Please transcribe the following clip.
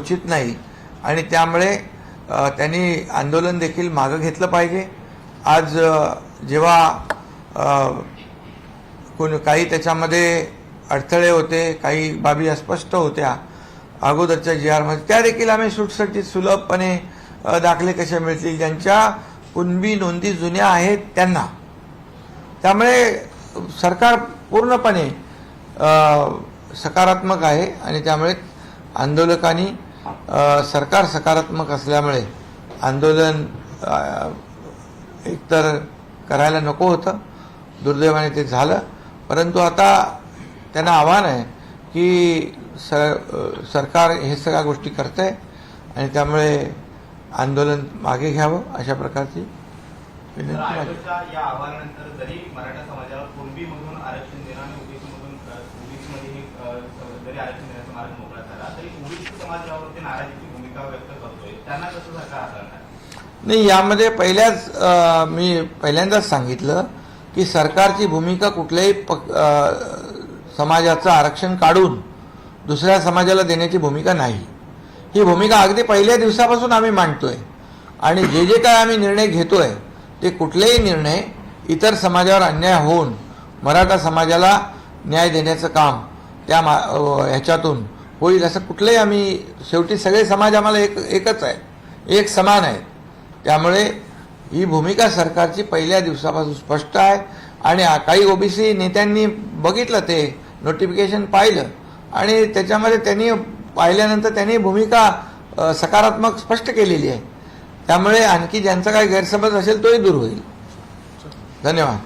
उचित नाही आणि त्यामुळे त्यांनी आंदोलन देखील मागं घेतलं पाहिजे। आज जेव्हा काही त्याच्यामध्ये अडथळे होते, काही बाबी अस्पष्ट होत्या अगोदरच्या GR मध्ये, त्या देखील आम्ही सुटसुटीत सुलभपणे दाखले कसे मिळतील ज्यांच्या कुणबी नोंदी जुन्या आहेत त्यांना। त्यामुळे सरकार पूर्णपणे सकारात्मक आहे आणि त्यामुळे आंदोलकांनी सरकार सकारात्मक असल्यामुळे आंदोलन एकतर करायला नको होतं, दुर्दैवाने ते झालं। परंतु आता त्यांना आव्हान आहे की सरकार हे सगळ्या गोष्टी करतंय आणि त्यामुळे आंदोलन मागे घ्यावं अशा प्रकारची विनंती आहे। या आव्हानानंतर जरी मराठा समाजाला कुणबीमधून आरक्षण देणं आणि ओबीसीमध्ये जरी आरक्षण देण्याचा मार्ग मोकळा झाला तरी ओबीसी समाज यावरती नाराजीची भूमिका व्यक्त करतोय, त्यांना कसं सरकार हाताळणार? नाही, यामध्ये मी पहिल्यांदाच सांगितलं की सरकारची भूमिका कुठल्याही समाजाचं आरक्षण काढून दुसऱ्या समाजाला देण्याची भूमिका नाही। ही भूमिका अगदी पहिल्या दिवसापासून आम्ही मांडतोय आणि जे काय आम्ही निर्णय घेतोय ते कुठलेही निर्णय इतर समाजावर अन्याय होऊन मराठा समाजाला न्याय देण्याचं काम त्या ह्याच्यातून होईल असं कुठलंही आम्ही, शेवटी सगळे समाज आम्हाला एकच आहे, एक समान आहे। त्यामुळे ही भूमिका सरकारची पहिल्या दिवसापासून स्पष्ट आहे आणि काही ओबीसी नेत्यांनी बघितलं, ते नोटिफिकेशन पाहिलं आणि त्याच्यामध्ये त्यांनी पाहिल्यानंतर त्यांनी भूमिका सकारात्मक स्पष्ट केलेली आहे। त्यामुळे आणखी ज्यांचा काही गैरसमज असेल तोही दूर होईल। धन्यवाद।